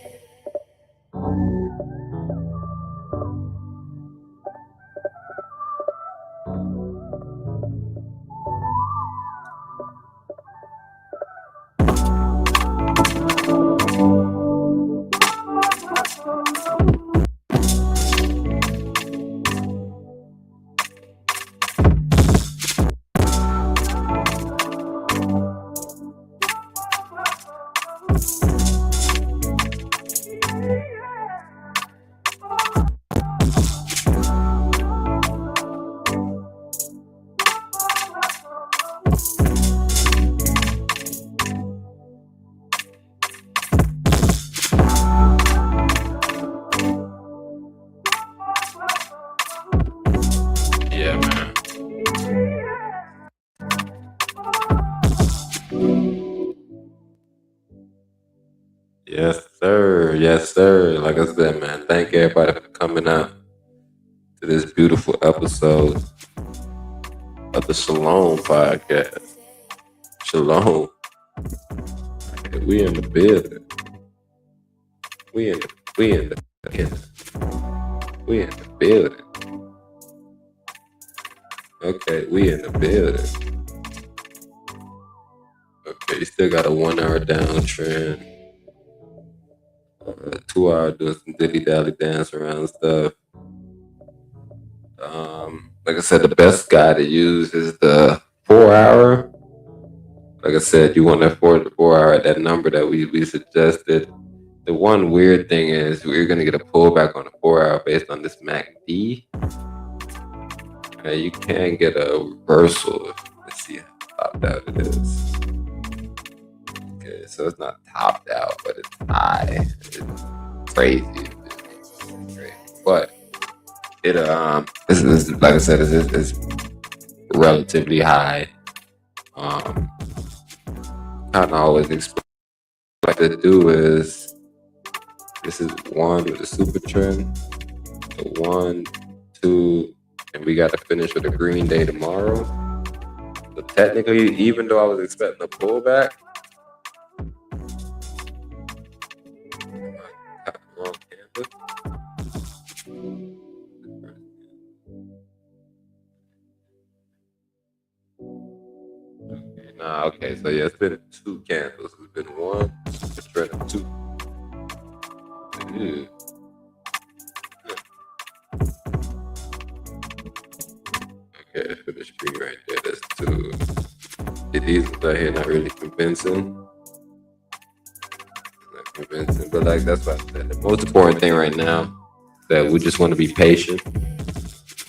yeah, man. Yes, sir. Yes, sir. Like I said, man, thank everybody for coming out to this beautiful episode of the Shalom podcast. Shalom. We in the building. We in the building. Okay, we in the building. Okay, you still got a 1 hour downtrend. 2 hour doing some dilly dally dance around stuff. Like I said, the best guy to use is the 4 hour. Like I said, you want that 4 hour at that number that we suggested. The one weird thing is we're gonna get a pullback on the 4 hour based on this MACD. You can get a reversal. Let's see how topped out it is. Okay, so it's not topped out, but it's high. It's crazy. But it it's like I said, it's relatively high. Kind of always explain what to do is this is 1 with the super trend, so 1, 2, and we got to finish with a green day tomorrow. So technically, even though I was expecting a pullback, wrong candle. Okay, so yeah, it's been 2 candles. It's been 1, it's been 2. Ew. Okay, finish green right there. That's 2. These right here not really convincing. Not convincing, but like that's what I said. The most important thing right now is that we just want to be patient.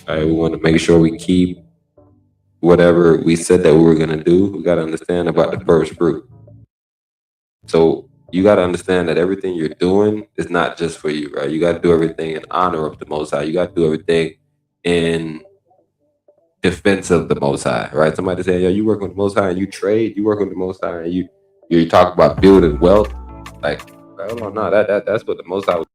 All right, we want to make sure we keep whatever we said that we were gonna do. We gotta understand about the first fruit. So you gotta understand that everything you're doing is not just for you, right? You gotta do everything in honor of the Most High. You gotta do everything in defense of the Most High, right? Somebody say, "Yo, you work with the Most High and you trade. You work with the Most High and you talk about building wealth." Like, hold on, no, that's what the Most High was.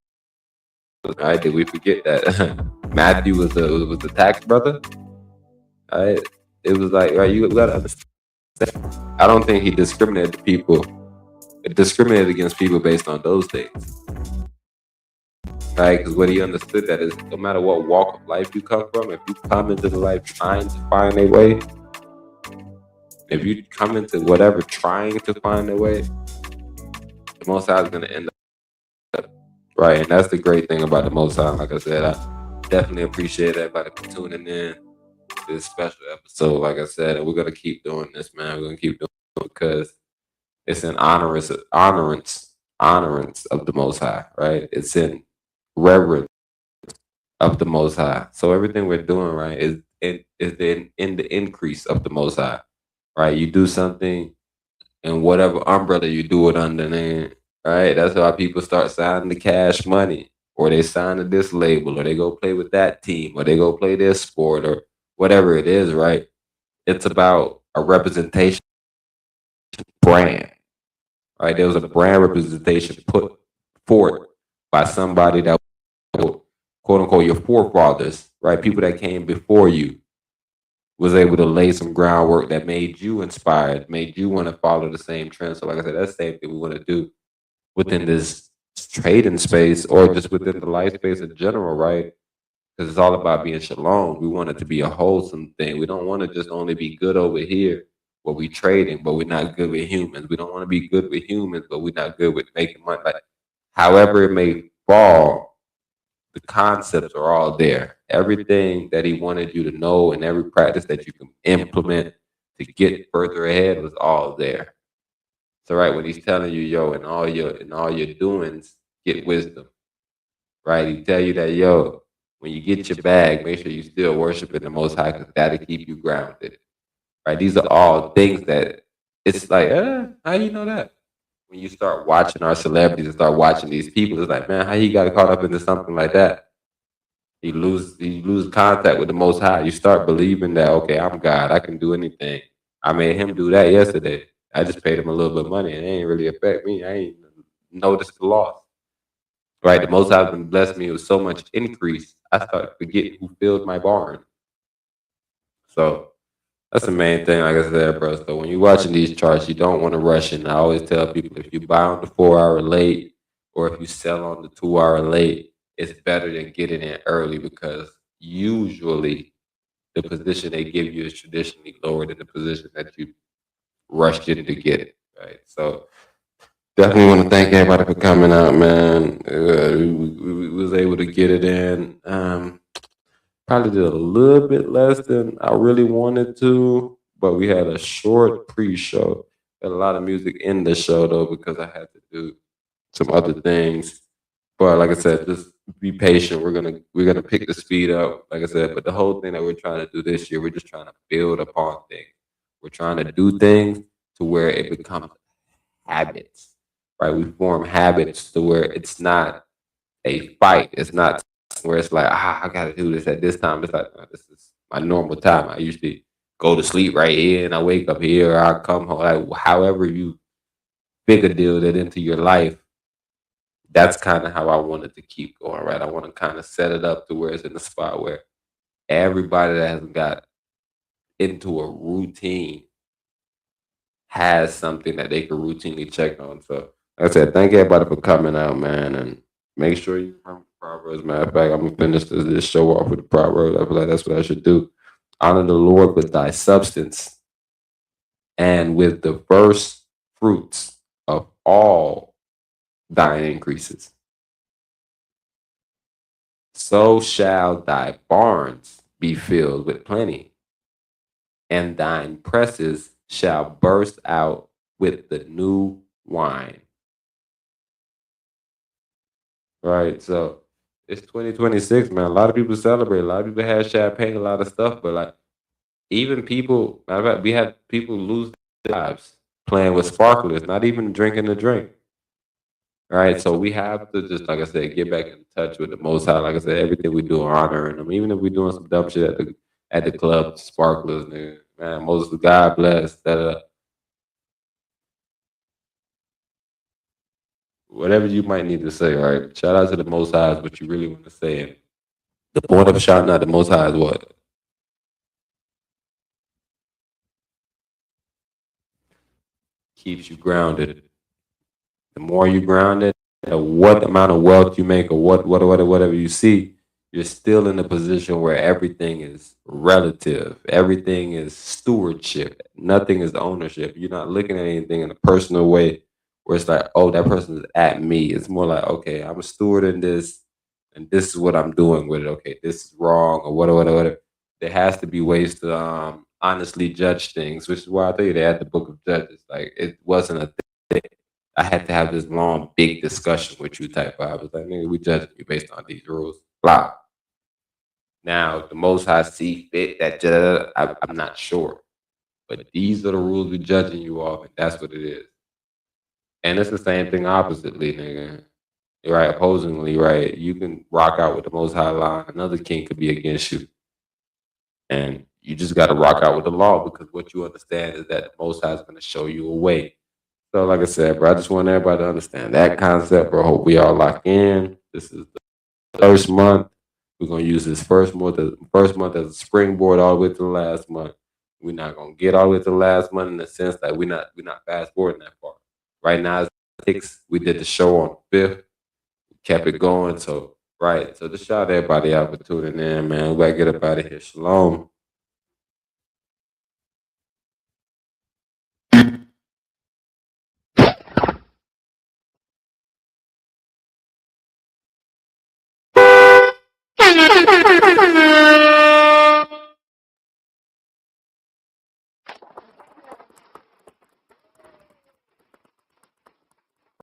Right? Did we forget that Matthew was the tax brother? Right? It was like, right, you gotta understand. I don't think he discriminated the people discriminated against people based on those things, right? Because what he understood that is no matter what walk of life you come from, if you come into the life trying to find a way, if you come into whatever trying to find a way, the Most High is going to end up right. And that's the great thing about the Most High. Like I said, I definitely appreciate everybody for tuning in to this special episode. Like I said, and we're going to keep doing this, man. We're going to keep doing it because it's an honorance of the Most High, right? It's in reverence of the Most High. So everything we're doing, right, is in the increase of the Most High, right? You do something and whatever umbrella you do it under, then, right? That's why people start signing the Cash Money, or they sign to this label, or they go play with that team, or they go play this sport, or whatever it is, right? It's about a representation brand, right? There was a brand representation put forth by somebody that, quote unquote, your forefathers, right? People that came before you was able to lay some groundwork that made you inspired, made you want to follow the same trend. So like I said, that's the same thing we want to do within this trading space, or just within the life space in general, right? Because it's all about being shalom. We want it to be a wholesome thing. We don't want to just only be good over here where we trading, but we're not good with humans. We don't want to be good with humans, but we're not good with making money. Like, however it may fall, the concepts are all there. Everything that he wanted you to know and every practice that you can implement to get further ahead was all there. So right, when he's telling you, yo, in all your doings, get wisdom. Right? He tell you that, yo, when you get your bag, make sure you still worshiping the Most High, because that'll keep you grounded. Right? These are all things that it's like, how you know that? When you start watching our celebrities and start watching these people, it's like, man, how he got caught up into something like that? You lose contact with the Most High. You start believing that, okay, I'm God, I can do anything. I made him do that yesterday. I just paid him a little bit of money, and it ain't really affect me. I ain't noticed the loss. Right? The Most High has been blessed me with so much increase, I started forgetting who filled my barn. So that's the main thing, like I said, bro. So when you're watching these charts, you don't want to rush in. I always tell people, if you buy on the 4 hour late, or if you sell on the 2 hour late, it's better than getting in early, because usually the position they give you is traditionally lower than the position that you rushed in to get it. Right. So definitely want to thank everybody for coming out, man. We was able to get it in. Probably did a little bit less than I really wanted to, but we had a short pre-show. Had a lot of music in the show though, because I had to do some other things. But like I said, just be patient. We're gonna pick the speed up, like I said. But the whole thing that we're trying to do this year, we're just trying to build upon things. We're trying to do things to where it becomes habits, right? We form habits to where it's not a fight. It's not where it's like, I got to do this at this time. It's like, no, this is my normal time. I usually go to sleep right here, and I wake up here, or I come home. Like, however you figure deal that into your life, that's kind of how I wanted to keep going, right? I want to kind of set it up to where it's in the spot where everybody that has got into a routine has something that they can routinely check on. So, like I said, thank everybody for coming out, man, and make sure you remember Proverbs. Matter of fact, I'm gonna finish this show off with the Proverbs. I feel like that's what I should do. Honor the Lord with thy substance and with the first fruits of all thine increases. So shall thy barns be filled with plenty, and thine presses shall burst out with the new wine. Right, so it's 2026, man. A lot of people celebrate. A lot of people have champagne, a lot of stuff, but like, even people, matter of fact, we have people lose their lives playing with sparklers, not even drinking the drink. Right, so we have to just, like I said, get back in touch with the Most High. Like I said, everything we do, honoring them. Even if we're doing some dumb shit at the club, sparklers, man, Moses, God bless. Whatever you might need to say, right? Shout out to the Most High is what you really want to say. And the point of shouting out the Most High is what? Keeps you grounded. the more you grounded, what amount of wealth you make or whatever you see, you're still in a position where everything is relative. Everything is stewardship. Nothing is ownership. You're not looking at anything in a personal way where it's like, oh, that person is at me. It's more like, okay, I'm a steward in this, and this is what I'm doing with it. Okay, this is wrong or whatever. There has to be ways to honestly judge things, which is why I think they had the Book of Judges. Like it wasn't a thing. I had to have this long, big discussion with you type vibe. It's like, nigga, we judging you based on these rules. Blah. Now, the Most High see fit that I'm not sure. But these are the rules we're judging you off, and that's what it is. And it's the same thing oppositely, nigga. Right, opposingly, right? You can rock out with the Most High line. Another king could be against you. And you just got to rock out with the law because what you understand is that the Most High is going to show you a way. So, like I said, bro, I just want everybody to understand that concept, bro. Hope we all lock in. This is the first month. We're going to use this first month as a springboard all the way to the last month. We're not going to get all the way to the last month in the sense that we're not fast forwarding that far. Right now, it's 6. We did the show on the 5th. We kept it going. So, right. So, just shout out everybody out for tuning in, man. We got to get up out of here. Shalom.